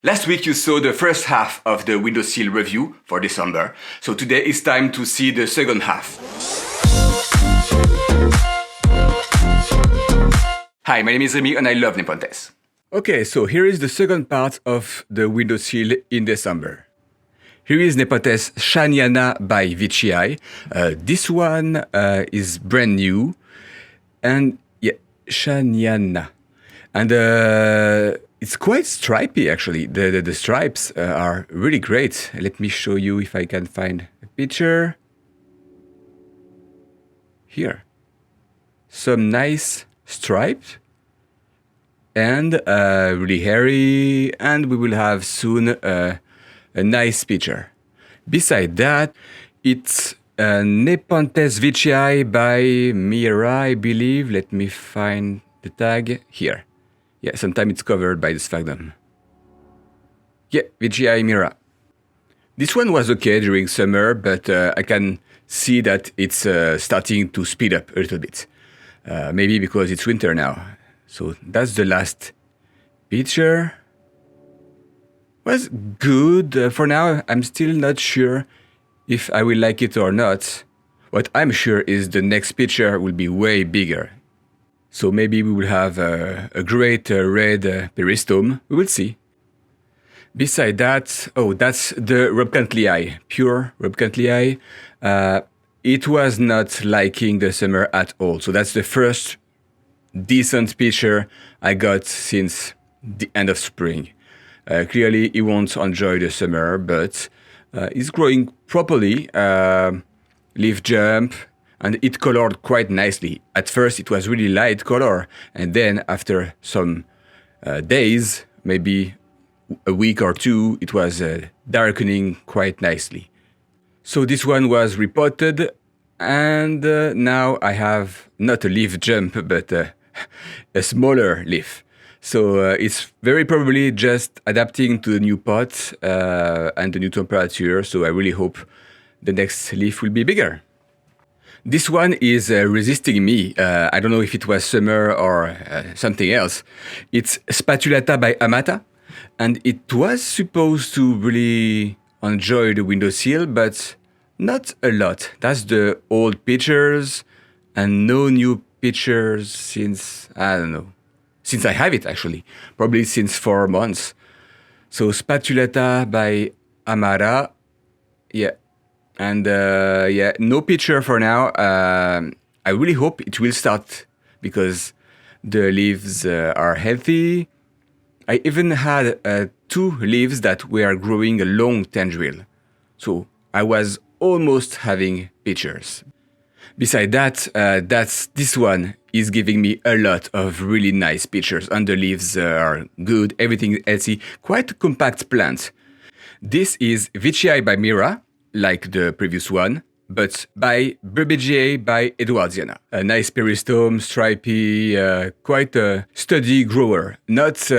Last week you saw the first half of the Windowsill review for December, so today it's time to see the second half. Hi, my name is Remy and I love Nepenthes. Okay, so here is the second part of the Windowsill in December. Here is Nepenthes Shanyana by Vichi. This one is brand new, and yeah, Shanyana. And it's quite stripy actually. The stripes are really great. Let me show you if I can find a picture. Here. Some nice stripes. And really hairy. And we will have soon a nice picture. Beside that, it's Nepenthes Vichi by Mira, I believe. Let me find the tag here. Yeah, sometimes it's covered by the sphagnum. Yeah, VGI Mira. This one was okay during summer, but I can see that it's starting to speed up a little bit. Maybe because it's winter now. So that's the last picture. Was good. For now, I'm still not sure if I will like it or not. What I'm sure is the next picture will be way bigger. So maybe we will have a great red peristome. We will see. Beside that, oh, that's the Robcantlii, pure Robcantlii. It was not liking the summer at all. So that's the first decent picture I got since the end of spring. Clearly, he won't enjoy the summer, but he's growing properly. Leaf jump. And it colored quite nicely. At first it was really light color, and then after some days, maybe a week or two, it was darkening quite nicely. So this one was repotted, and now I have not a leaf jump, but a smaller leaf. So it's very probably just adapting to the new pot and the new temperature, so I really hope the next leaf will be bigger. This one is resisting me. I don't know if it was summer or something else. It's Spatulata by Amata, and it was supposed to really enjoy the windowsill, but not a lot. That's the old pictures, and no new pictures since, I don't know, since I have it actually, probably since 4 months. So Spatulata by Amara, yeah. And yeah, no picture for now. I really hope it will start because the leaves are healthy. I even had 2 leaves that were growing a long tendril. So I was almost having pictures. Beside that, this one is giving me a lot of really nice pictures. And the leaves are good, everything is healthy, quite a compact plant. This is Vichi by Mira, like the previous one, but by BGI by Edwardiana. A nice peristome, stripy, quite a sturdy grower. Not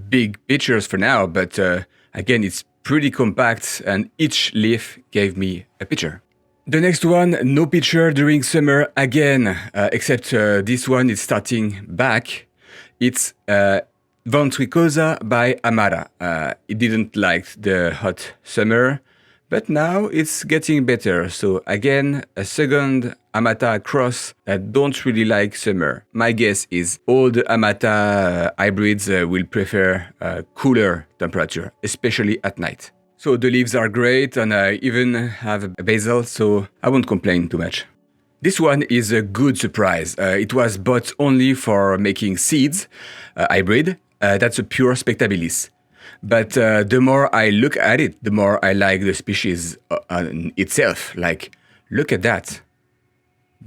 big pictures for now, but again, it's pretty compact and each leaf gave me a picture. The next one, no picture during summer again, except this one is starting back. It's Ventricosa by Amara. It didn't like the hot summer, but now it's getting better. So again, a second Amata cross that don't really like summer. My guess is all the Amata hybrids will prefer cooler temperature, especially at night. So the leaves are great, and I even have a basil, so I won't complain too much. This one is a good surprise. It was bought only for making seeds, hybrid. That's a pure spectabilis. But the more I look at it, the more I like the species itself. Like, look at that.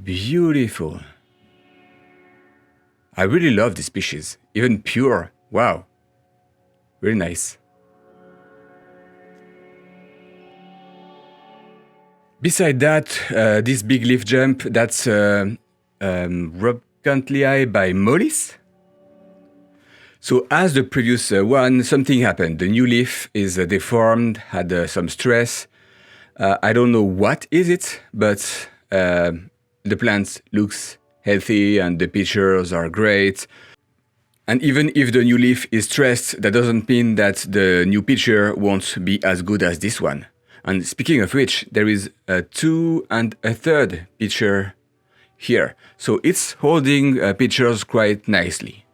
Beautiful. I really love this species. Even pure. Wow. Really nice. Beside that, this big leaf jump, that's Robcantlii by Mollis. So as the previous one, something happened. The new leaf is deformed, had some stress. I don't know what is it, but the plant looks healthy and the pictures are great. And even if the new leaf is stressed, that doesn't mean that the new picture won't be as good as this one. And speaking of which, there is a 2 and a third picture here. So it's holding pictures quite nicely.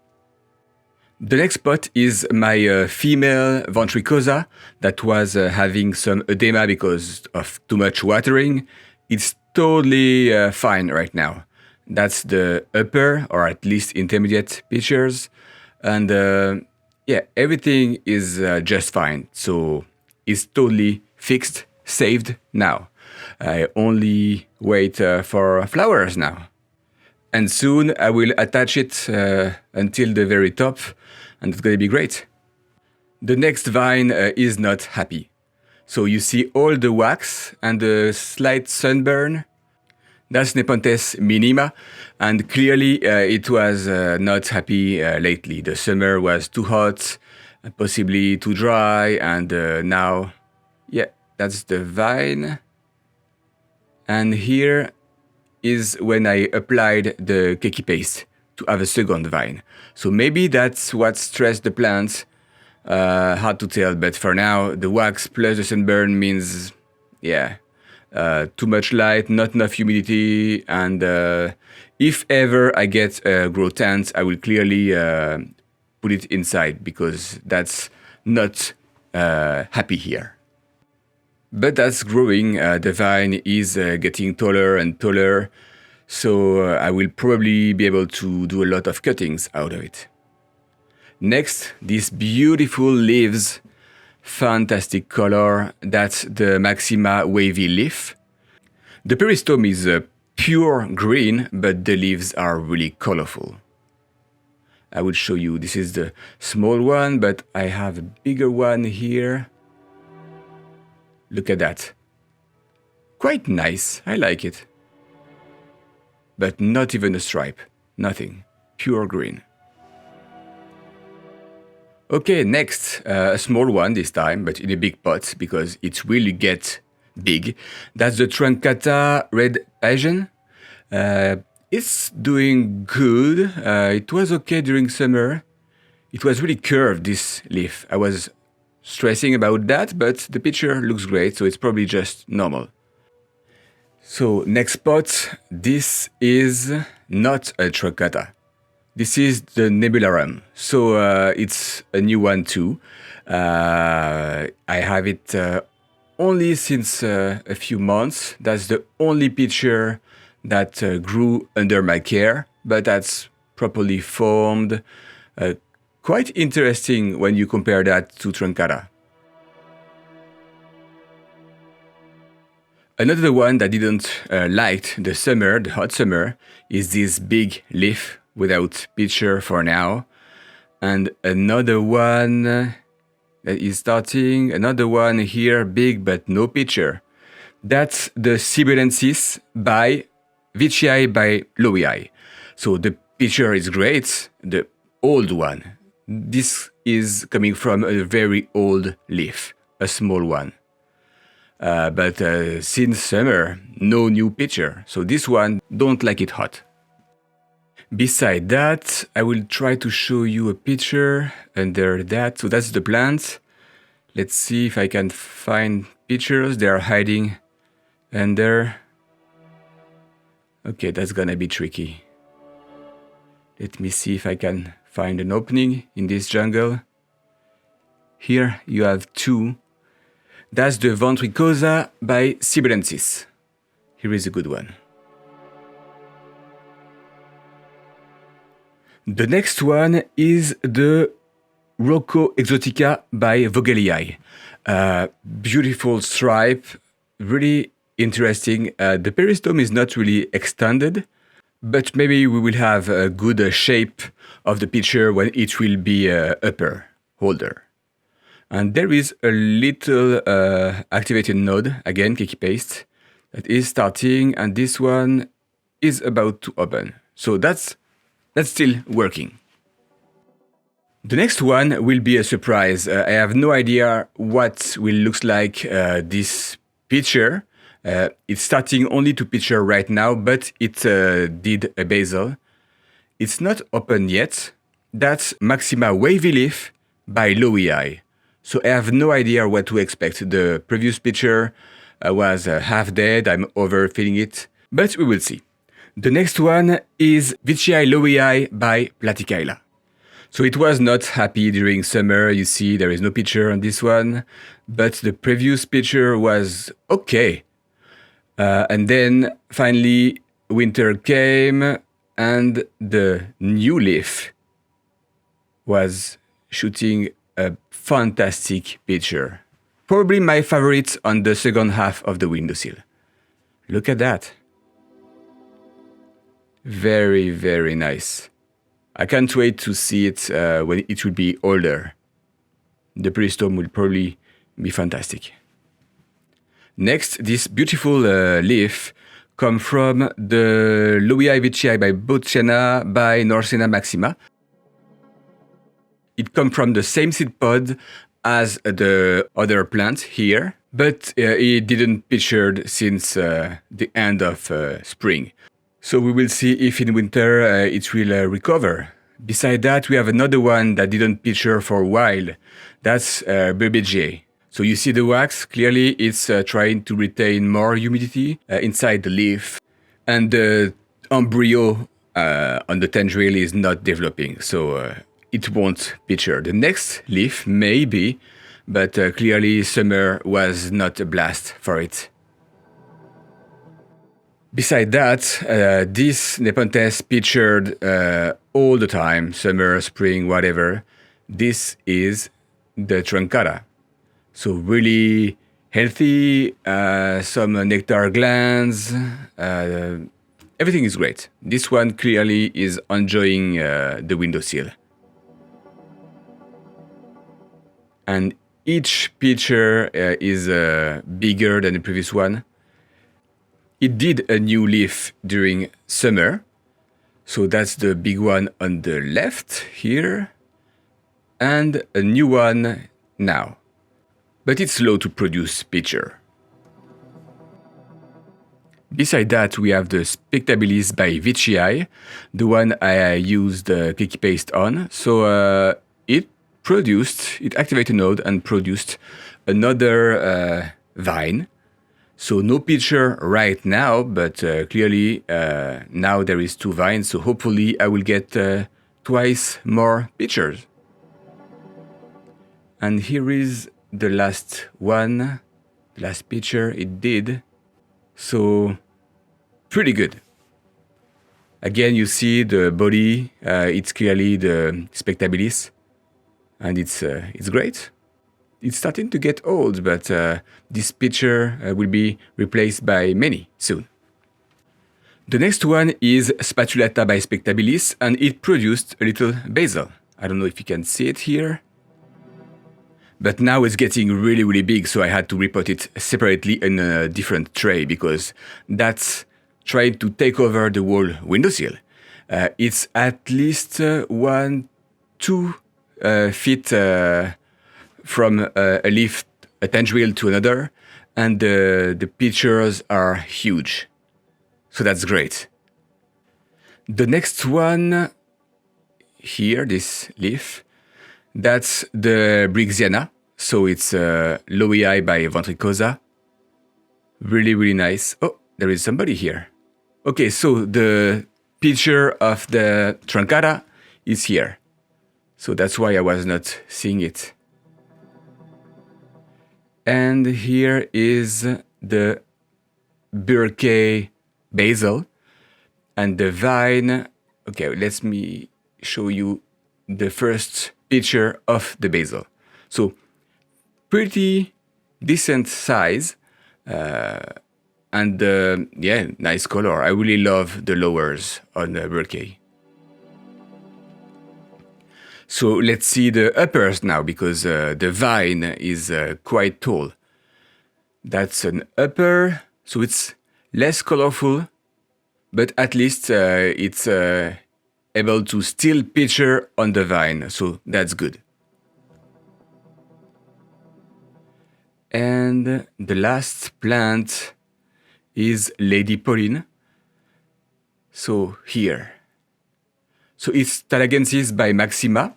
The next spot is my female Ventricosa that was having some edema because of too much watering. It's totally fine right now. That's the upper or at least intermediate pictures. And yeah, everything is just fine. So it's totally fixed, saved now. I only wait for flowers now. And soon I will attach it until the very top, and it's going to be great. The next vine is not happy. So you see all the wax and the slight sunburn. That's Nepenthes Minima, and clearly it was not happy lately. The summer was too hot, possibly too dry, and now, yeah, that's the vine. And here is when I applied the cakey paste to have a second vine. So maybe that's what stressed the plants. Hard to tell, but for now, the wax plus the sunburn means, yeah, too much light, not enough humidity, and if ever I get a grow tent, I will clearly put it inside because that's not happy here. But that's growing. The vine is getting taller and taller, so I will probably be able to do a lot of cuttings out of it. Next, these beautiful leaves, fantastic color. That's the Maxima wavy leaf. The peristome is a pure green, but the leaves are really colorful. I will show you. This is the small one, but I have a bigger one here. Look at that. Quite nice. I like it. But not even a stripe. Nothing. Pure green. Okay, next, a small one this time, but in a big pot because it will get big. That's the Truncata red Asian. It's doing good. It was okay during summer. It was really curved, this leaf. I was stressing about that, but the picture looks great, so it's probably just normal. So next spot, this is not a Truncata. This is the Nebularum. So it's a new one too. I have it only since a few months. That's the only picture that grew under my care, but that's properly formed. Quite interesting when you compare that to Truncata. Another one that didn't like the summer, the hot summer, is this big leaf without picture for now. And another one that is starting, another one here, big but no picture. That's the Sibidances by Vichi by Loei. So the picture is great, the old one. This is coming from a very old leaf, a small one. But since summer, no new picture. So this one, don't like it hot. Beside that, I will try to show you a picture under that. So that's the plant. Let's see if I can find pictures. They are hiding under. Okay, that's gonna be tricky. Let me see if I can find an opening in this jungle. Here you have two. That's the Ventricosa by Sibidances. Here is a good one. The next one is the Rocco Exotica by Vogelii. Beautiful stripe, really interesting. The peristome is not really extended, but maybe we will have a good shape of the picture when it will be upper holder. And there is a little activated node, again, cakey paste, that is starting, and this one is about to open. So that's still working. The next one will be a surprise. I have no idea what will look like this picture. It's starting only to picture right now, but it did a basil. It's not open yet, That's Maxima Wavy Leaf by WiFi. So I have no idea what to expect. The previous picture was half dead, I'm overfilling it, but we will see. The next one is Vichi WiFi by Platykaila. So it was not happy during summer, you see there is no picture on this one, but the previous picture was okay. And then finally winter came and the new leaf was shooting a fantastic picture. Probably my favorite on the second half of the windowsill. Look at that. Very, very nice. I can't wait to see it when it will be older. The pre-storm will probably be fantastic. Next, this beautiful leaf comes from the Lowiai Vichi by Botchana by Minima Maxima. It comes from the same seed pod as the other plant here, but it didn't feature since the end of spring. So we will see if in winter it will recover. Beside that, we have another one that didn't feature for a while. That's BBJ. So you see the wax, clearly it's trying to retain more humidity inside the leaf. And the embryo on the tendril is not developing, so it won't feature. The next leaf maybe, but clearly summer was not a blast for it. Beside that, this Nepenthes featured all the time, summer, spring, whatever. This is the Truncata. So really healthy, some nectar glands, everything is great. This one clearly is enjoying the windowsill. And each picture is bigger than the previous one. It did a new leaf during summer. So that's the big one on the left here. And a new one now. But it's slow to produce picture. Beside that, we have the spectabilis by Vichi, the one I used clicky paste on. So it activated a node and produced another vine. So no picture right now, but clearly now there is 2 vines, so hopefully I will get twice more pictures. And here is the last one, the last picture it did. So pretty good. Again, you see the body, it's clearly the spectabilis, and it's great. It's starting to get old, but this picture will be replaced by many soon. The next one is Spatulata by Spectabilis, and it produced a little basil. I don't know if you can see it here. But now it's getting really, really big, so I had to repot it separately in a different tray, because that's trying to take over the whole windowsill. It's at least 1-2 feet from a leaf, a tendril to another, and the pictures are huge. So that's great. The next one here, this leaf, that's the Brixiana. So it's Lowiai by Ventricosa. Really, really nice. Oh, there is somebody here. Okay, so the picture of the Truncata is here. So that's why I was not seeing it. And here is the Burkey basil and the vine. Okay, let me show you the first picture of the basil. So pretty decent size and yeah, nice color. I really love the lowers on the Burkey. So let's see the uppers now, because the vine is quite tall. That's an upper, so it's less colorful, but at least it's able to still picture on the vine, so that's good. And the last plant is Lady Pauline. So here. So it's Talagensis by Maxima.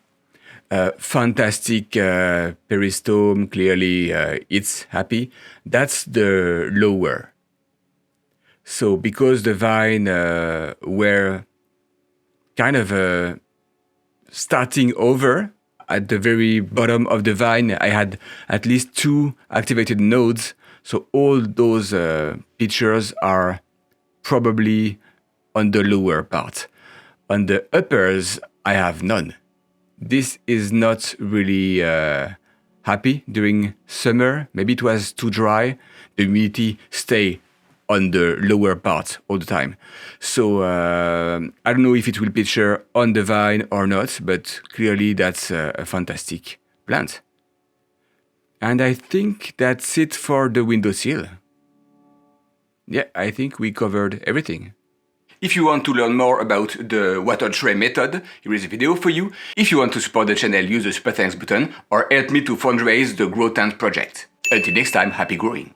Fantastic peristome, clearly it's happy. That's the lower. So because the vine were kind of starting over at the very bottom of the vine, I had at least 2 activated nodes. So all those pictures are probably on the lower part. On the uppers, I have none. This is not really happy during summer. Maybe it was too dry. The humidity stay on the lower part all the time. So I don't know if it will picture on the vine or not, but clearly that's a fantastic plant. And I think that's it for the windowsill. Yeah, I think we covered everything. If you want to learn more about the water tray method, here is a video for you. If you want to support the channel, use the super thanks button or help me to fundraise the Grow Tent project. Until next time, happy growing!